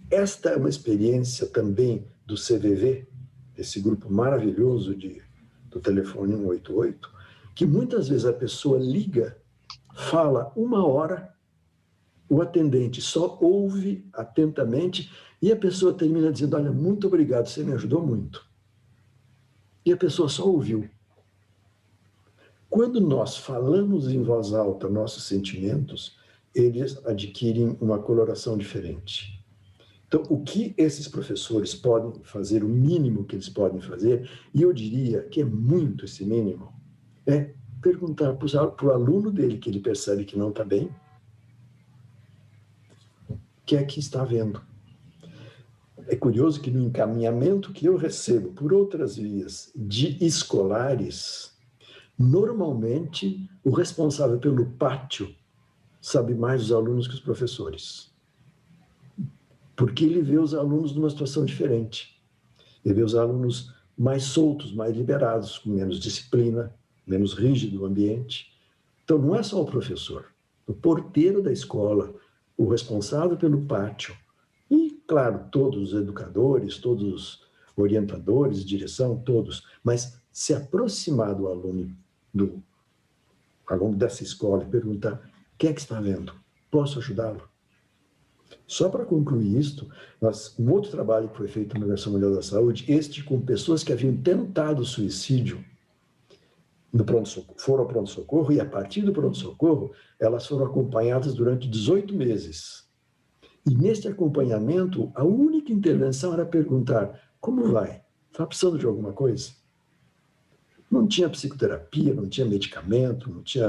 Esta é uma experiência também do CVV, esse grupo maravilhoso do telefone 188, que muitas vezes a pessoa liga, fala 1 hora, o atendente só ouve atentamente e a pessoa termina dizendo, olha, muito obrigado, você me ajudou muito. E a pessoa só ouviu. Quando nós falamos em voz alta nossos sentimentos, eles adquirem uma coloração diferente. Então, o que esses professores podem fazer, o mínimo que eles podem fazer, e eu diria que é muito esse mínimo, é perguntar para o aluno dele, que ele percebe que não está bem, o que é que está vendo. É curioso que no encaminhamento que eu recebo por outras vias de escolares, normalmente o responsável pelo pátio sabe mais dos alunos que os professores. Porque ele vê os alunos numa situação diferente. Ele vê os alunos mais soltos, mais liberados, com menos disciplina, menos rígido o ambiente. Então, não é só o professor, o porteiro da escola, o responsável pelo pátio, e, claro, todos os educadores, todos os orientadores, direção, todos, mas se aproximar do aluno dessa escola e perguntar, o que é que está vendo? Posso ajudá-lo? Só para concluir isto, um outro trabalho que foi feito na Organização Mundial da Saúde, com pessoas que haviam tentado suicídio, foram ao pronto-socorro e, a partir do pronto-socorro, elas foram acompanhadas durante 18 meses. E, neste acompanhamento, a única intervenção era perguntar, como vai? Está precisando de alguma coisa? Não tinha psicoterapia, não tinha medicamento, não tinha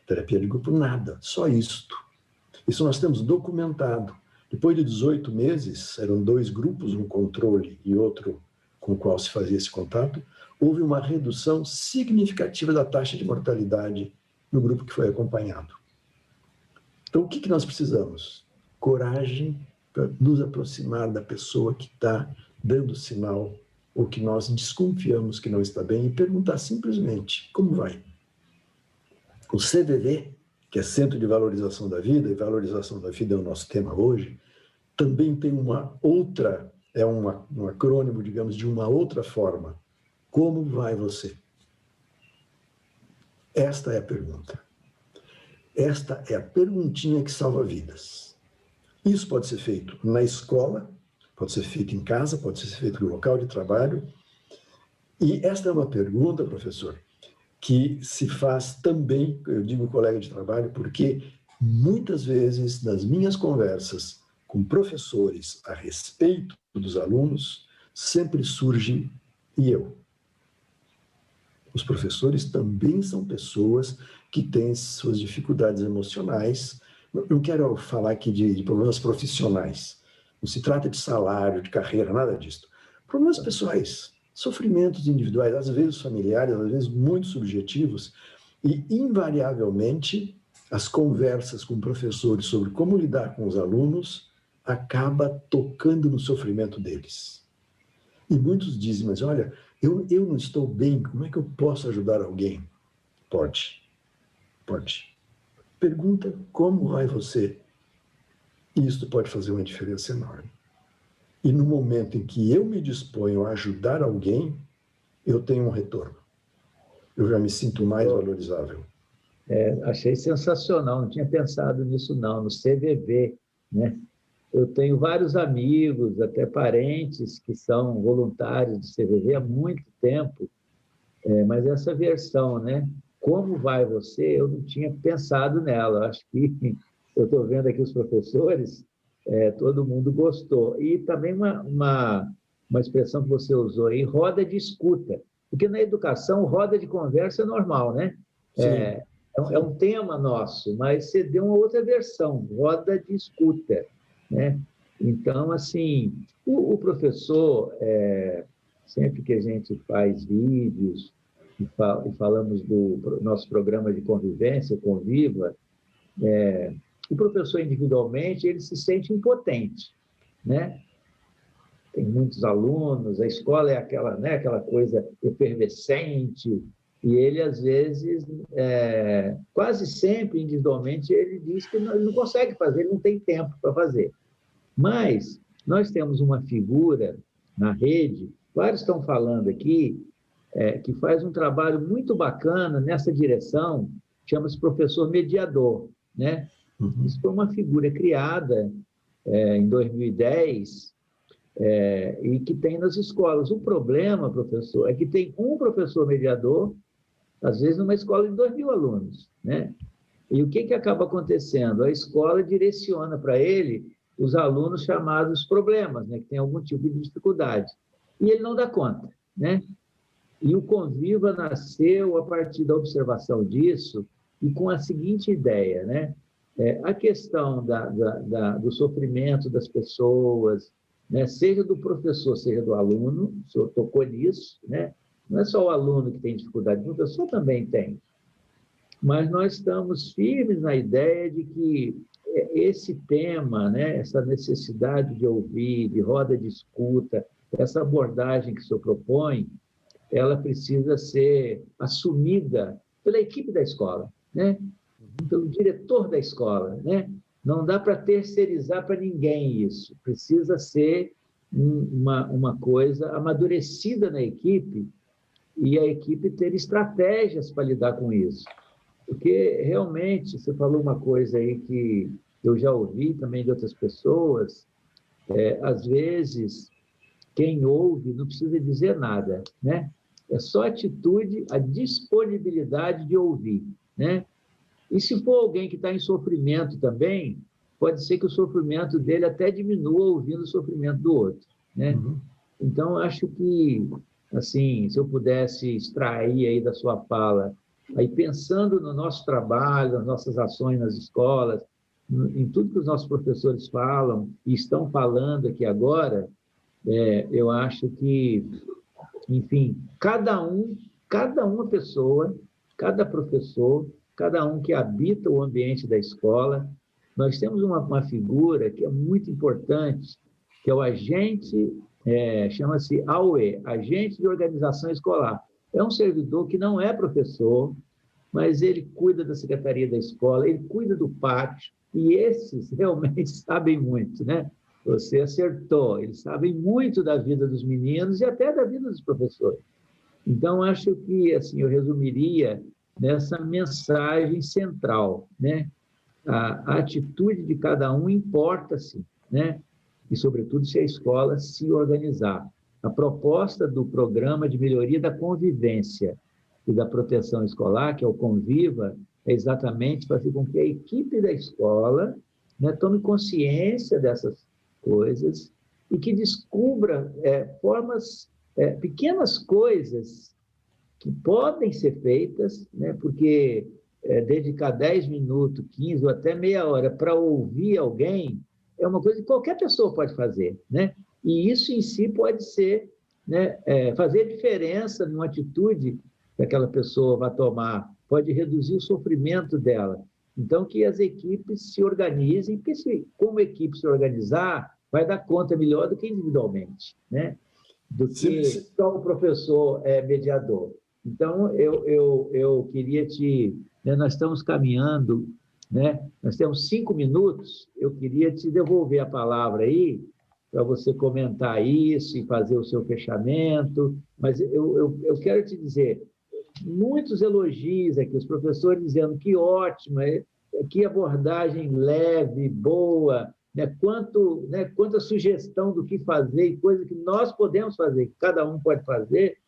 terapia de grupo, nada, só isto. Isso nós temos documentado. Depois de 18 meses, eram 2 grupos, um controle e outro com o qual se fazia esse contato, houve uma redução significativa da taxa de mortalidade no grupo que foi acompanhado. Então, o que nós precisamos? Coragem para nos aproximar da pessoa que está dando sinal ou que nós desconfiamos que não está bem e perguntar simplesmente, como vai? O CVV, que é Centro de Valorização da Vida, e valorização da vida é o nosso tema hoje, também tem uma outra, um acrônimo, digamos, de uma outra forma. Como vai você? Esta é a pergunta. Esta é a perguntinha que salva vidas. Isso pode ser feito na escola, pode ser feito em casa, pode ser feito no local de trabalho. E esta é uma pergunta, professor, que se faz também, eu digo colega de trabalho, porque muitas vezes nas minhas conversas com professores a respeito dos alunos, sempre surge e eu. Os professores também são pessoas que têm suas dificuldades emocionais. Não quero falar aqui de problemas profissionais, Não se trata de salário, de carreira, nada disso. Problemas pessoais, sofrimentos individuais, às vezes familiares, às vezes muito subjetivos, e invariavelmente as conversas com professores sobre como lidar com os alunos acaba tocando no sofrimento deles. E muitos dizem, mas olha, eu não estou bem, como é que eu posso ajudar alguém? Pode. Pergunta como vai você. Isso pode fazer uma diferença enorme. E no momento em que eu me disponho a ajudar alguém, eu tenho um retorno. Eu já me sinto mais valorizável. Achei sensacional, não tinha pensado nisso não, no CVV, né? Eu tenho vários amigos, até parentes, que são voluntários do CVV há muito tempo, mas essa versão, né? Como vai você? Eu não tinha pensado nela. Acho que eu estou vendo aqui os professores, todo mundo gostou. E também uma expressão que você usou aí, roda de escuta. Porque na educação, roda de conversa é normal, né? Sim. É um tema nosso, mas você deu uma outra versão, roda de escuta, né? Então, assim, o professor, sempre que a gente faz vídeos e falamos do nosso programa de convivência, Conviva, o professor individualmente, ele se sente impotente, né? Tem muitos alunos, a escola é aquela, né, aquela coisa efervescente, e ele, às vezes, quase sempre, individualmente, ele diz que ele não consegue fazer, ele não tem tempo para fazer. Mas nós temos uma figura na rede, vários estão falando aqui, que faz um trabalho muito bacana nessa direção, chama-se professor mediador, né? Uhum. Isso foi uma figura criada em 2010, e que tem nas escolas. O problema, professor, é que tem um professor mediador, às vezes numa escola de 2.000 alunos, né? E o que acaba acontecendo? A escola direciona para ele os alunos chamados problemas, né? Que tem algum tipo de dificuldade. E ele não dá conta, né? E o Conviva nasceu a partir da observação disso e com a seguinte ideia, né? A questão do sofrimento das pessoas, né? Seja do professor, seja do aluno, o senhor tocou nisso, né? Não é só o aluno que tem dificuldade, o professor também tem. Mas nós estamos firmes na ideia de que esse tema, né? Essa necessidade de ouvir, de roda de escuta, essa abordagem que o senhor propõe, ela precisa ser assumida pela equipe da escola, né? Pelo diretor da escola, né? Não dá para terceirizar para ninguém isso. Precisa ser uma coisa amadurecida na equipe e a equipe ter estratégias para lidar com isso. Porque, realmente, você falou uma coisa aí que eu já ouvi também de outras pessoas, às vezes, quem ouve não precisa dizer nada, né? É só atitude, a disponibilidade de ouvir, né? E se for alguém que está em sofrimento também, pode ser que o sofrimento dele até diminua ouvindo o sofrimento do outro, né? Uhum. Então, acho que, assim, se eu pudesse extrair aí da sua fala, aí pensando no nosso trabalho, nas nossas ações nas escolas, em tudo que os nossos professores falam e estão falando aqui agora, eu acho que, enfim, cada uma pessoa, cada professor, cada um que habita o ambiente da escola, nós temos uma figura que é muito importante, que é o agente, chama-se AOE, Agente de Organização Escolar. É um servidor que não é professor, mas ele cuida da secretaria da escola, ele cuida do pátio, e esses realmente sabem muito, né? Você acertou, eles sabem muito da vida dos meninos e até da vida dos professores. Então, acho que, assim, eu resumiria nessa mensagem central, né? A atitude de cada um importa-se, né? E, sobretudo, se a escola se organizar. A proposta do Programa de Melhoria da Convivência e da Proteção Escolar, que é o Conviva, é exatamente fazer com que a equipe da escola, né, tome consciência dessas coisas e que descubra formas, pequenas coisas que podem ser feitas, né, porque dedicar 10 minutos, 15 ou até meia hora para ouvir alguém é uma coisa que qualquer pessoa pode fazer, né? E isso em si pode ser, né, fazer diferença numa atitude que aquela pessoa vai tomar, pode reduzir o sofrimento dela. Então, que as equipes se organizem, porque como a equipe se organizar, vai dar conta melhor do que individualmente, né? Do que só o professor mediador. Então, eu queria né, nós estamos caminhando, né? Nós temos 5 minutos, eu queria te devolver a palavra aí, para você comentar isso e fazer o seu fechamento, mas eu quero te dizer, muitos elogios aqui, os professores dizendo que ótima, que abordagem leve, boa, né? Quanta sugestão do que fazer e coisa que nós podemos fazer, que cada um pode fazer.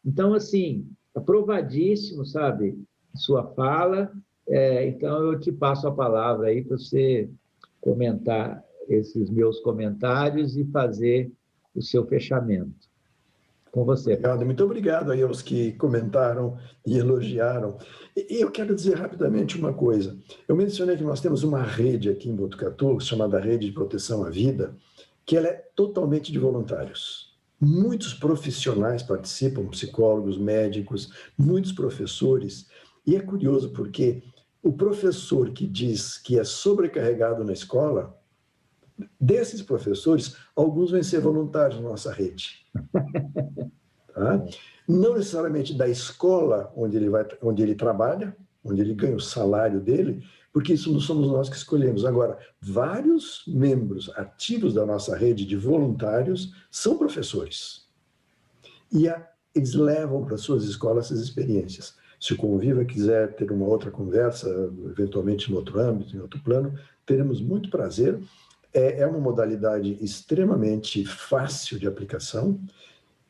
Então, assim, aprovadíssimo, sabe, sua fala. Então, eu te passo a palavra aí para você comentar esses meus comentários e fazer o seu fechamento. Com você. Obrigado, muito obrigado aí aos que comentaram e elogiaram. E eu quero dizer rapidamente uma coisa. Eu mencionei que nós temos uma rede aqui em Botucatu, chamada Rede de Proteção à Vida, que ela é totalmente de voluntários. Muitos profissionais participam, psicólogos, médicos, muitos professores. E é curioso porque o professor que diz que é sobrecarregado na escola, desses professores, alguns vão ser voluntários na nossa rede. Tá? Não necessariamente da escola onde ele trabalha, onde ele ganha o salário dele, porque isso não somos nós que escolhemos. Agora, vários membros ativos da nossa rede de voluntários são professores. E eles levam para suas escolas essas experiências. Se o Conviva quiser ter uma outra conversa, eventualmente em outro âmbito, em outro plano, teremos muito prazer. É uma modalidade extremamente fácil de aplicação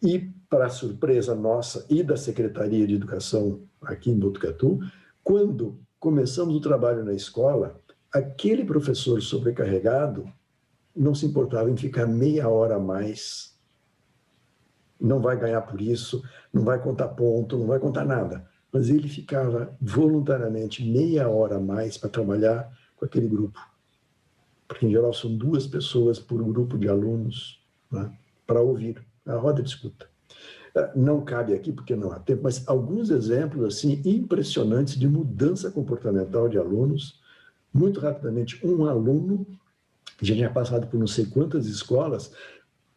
e, para surpresa nossa e da Secretaria de Educação aqui em Botucatu, quando começamos o trabalho na escola, aquele professor sobrecarregado não se importava em ficar meia hora a mais, não vai ganhar por isso, não vai contar ponto, não vai contar nada, mas ele ficava voluntariamente meia hora a mais para trabalhar com aquele grupo. Porque, em geral, são 2 pessoas por grupo de alunos, né, para ouvir a roda de escuta. Não cabe aqui, porque não há tempo, mas alguns exemplos assim impressionantes de mudança comportamental de alunos. Muito rapidamente, um aluno já tinha passado por não sei quantas escolas,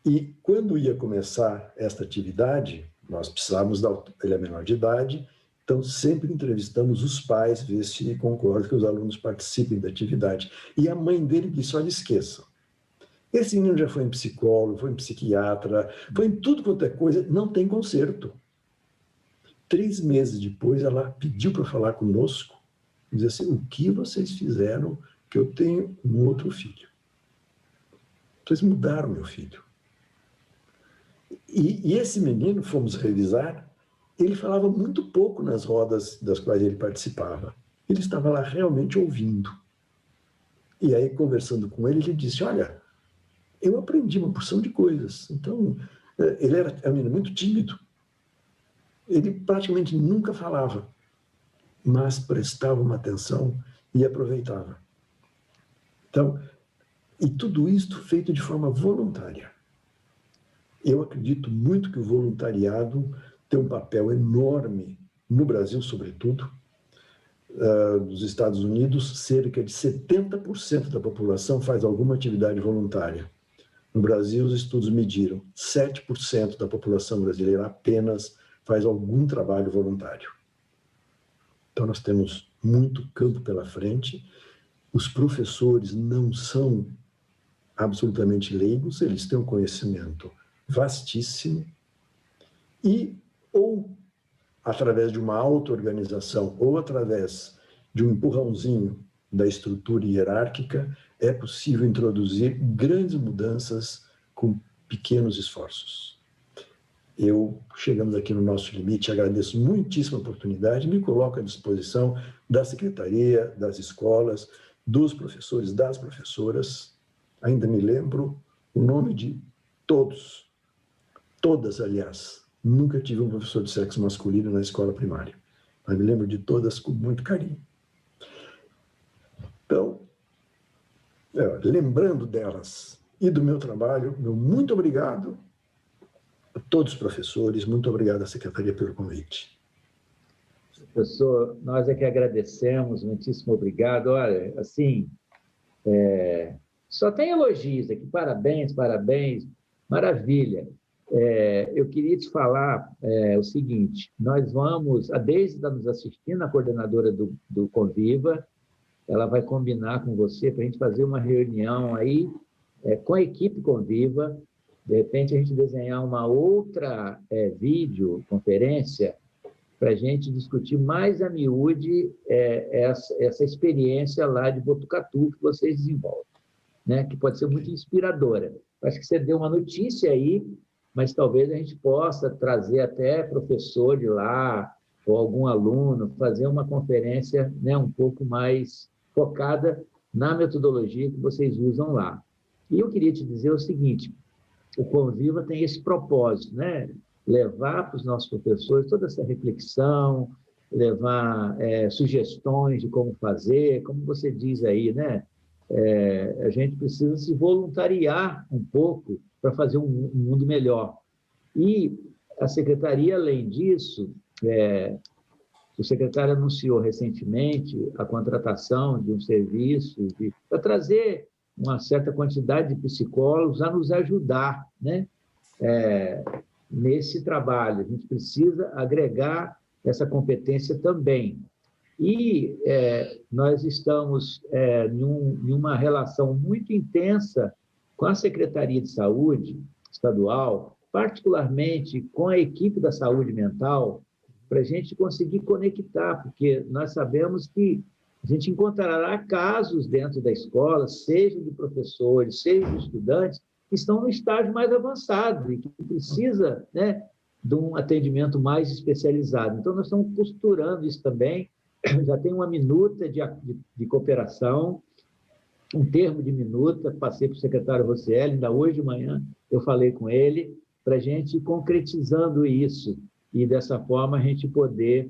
e quando ia começar esta atividade, nós precisávamos ele é menor de idade, então sempre entrevistamos os pais, ver se concordam que os alunos participem da atividade. E a mãe dele disse: olha, esqueçam. Esse menino já foi em psicólogo, foi em psiquiatra, foi em tudo quanto é coisa, não tem conserto. 3 meses depois, ela pediu para falar conosco, e disse assim: o que vocês fizeram que eu tenho um outro filho? Vocês mudaram meu filho. E esse menino, fomos revisar, ele falava muito pouco nas rodas das quais ele participava. Ele estava lá realmente ouvindo. E aí, conversando com ele, ele disse: olha, eu aprendi uma porção de coisas. Então, ele era um menino muito tímido. Ele praticamente nunca falava, mas prestava uma atenção e aproveitava. Então, e tudo isto feito de forma voluntária. Eu acredito muito que o voluntariado tem um papel enorme, no Brasil, sobretudo. Nos Estados Unidos, cerca de 70% da população faz alguma atividade voluntária. No Brasil, os estudos mediram 7% da população brasileira apenas faz algum trabalho voluntário. Então, nós temos muito campo pela frente. Os professores não são absolutamente leigos, eles têm um conhecimento vastíssimo e, ou através de uma auto-organização, ou através de um empurrãozinho da estrutura hierárquica, é possível introduzir grandes mudanças com pequenos esforços. Chegamos aqui no nosso limite, agradeço muitíssimo a oportunidade, me coloco à disposição da secretaria, das escolas, dos professores, das professoras. Ainda me lembro o nome de todos, todas, aliás. Nunca tive um professor de sexo masculino na escola primária, mas me lembro de todas com muito carinho. Então, lembrando delas e do meu trabalho, meu muito obrigado a todos os professores, muito obrigado à Secretaria pelo convite. Professor, nós é que agradecemos, muitíssimo obrigado. Olha, assim, só tem elogios aqui, parabéns, parabéns, maravilha. Eu queria te falar o seguinte, nós vamos, a Deise está nos assistindo, a coordenadora do Conviva, ela vai combinar com você para a gente fazer uma reunião aí com a equipe Conviva, de repente a gente desenhar uma outra videoconferência para a gente discutir mais a miúde essa experiência lá de Botucatu que vocês desenvolvem, né? Que pode ser muito inspiradora. Acho que você deu uma notícia aí, mas talvez a gente possa trazer até professor de lá ou algum aluno, fazer uma conferência, né, um pouco mais focada na metodologia que vocês usam lá. E eu queria te dizer o seguinte, o Conviva tem esse propósito, né? Levar para os nossos professores toda essa reflexão, levar sugestões de como fazer, como você diz aí, né? A gente precisa se voluntariar um pouco para fazer um mundo melhor. E a Secretaria, além disso, o secretário anunciou recentemente a contratação de um serviço para trazer uma certa quantidade de psicólogos a nos ajudar, né? Nesse trabalho. A gente precisa agregar essa competência também. E nós estamos em uma relação muito intensa com a Secretaria de Saúde Estadual, particularmente com a equipe da saúde mental, para a gente conseguir conectar, porque nós sabemos que a gente encontrará casos dentro da escola, seja de professores, seja de estudantes, que estão no estágio mais avançado e que precisa, né, de um atendimento mais especializado. Então, nós estamos costurando isso também, já tem uma minuta de cooperação, um termo de minuta, passei para o secretário Rocieli, ainda hoje de manhã eu falei com ele, para a gente ir concretizando isso, e dessa forma a gente poder,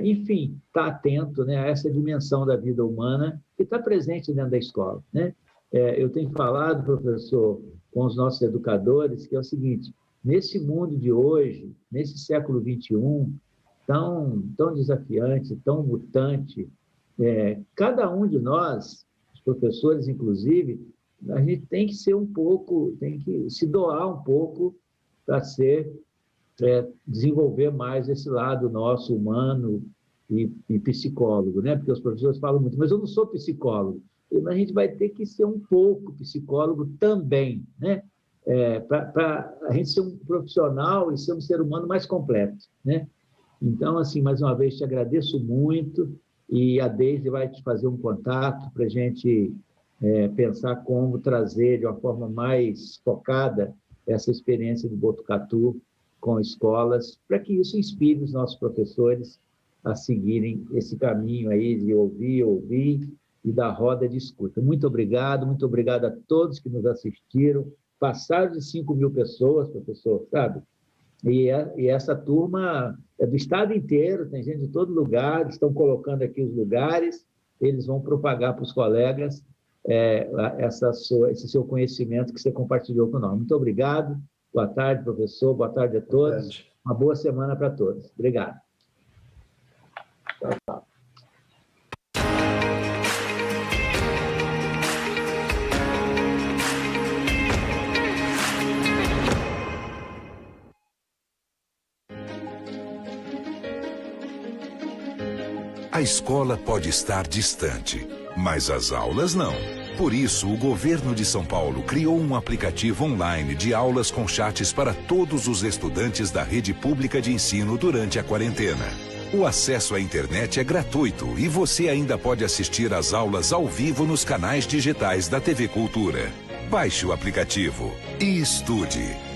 enfim, estar atento, né, a essa dimensão da vida humana que está presente dentro da escola, né? Eu tenho falado, professor, com os nossos educadores, que é o seguinte, nesse mundo de hoje, nesse século XXI, tão desafiante, tão mutante, cada um de nós, os professores inclusive, a gente tem que ser um pouco, tem que se doar um pouco para desenvolver mais esse lado nosso humano e psicólogo, né? Porque os professores falam muito, mas eu não sou psicólogo. Mas a gente vai ter que ser um pouco psicólogo também, né? Para a gente ser um profissional e ser um ser humano mais completo, né? Então, assim, mais uma vez, te agradeço muito e a Deise vai te fazer um contato para a gente pensar como trazer de uma forma mais focada essa experiência de Botucatu com escolas, para que isso inspire os nossos professores a seguirem esse caminho aí de ouvir e da roda de escuta. Muito obrigado a todos que nos assistiram. Passaram de 5.000 pessoas, professor, sabe? E essa turma é do estado inteiro, tem gente de todo lugar, estão colocando aqui os lugares, eles vão propagar para os colegas esse seu conhecimento que você compartilhou com nós. Muito obrigado, boa tarde, professor, boa tarde a todos, uma boa semana para todos. Obrigado. Tchau. A escola pode estar distante, mas as aulas não. Por isso, o governo de São Paulo criou um aplicativo online de aulas com chats para todos os estudantes da rede pública de ensino durante a quarentena. O acesso à internet é gratuito e você ainda pode assistir às aulas ao vivo nos canais digitais da TV Cultura. Baixe o aplicativo e estude.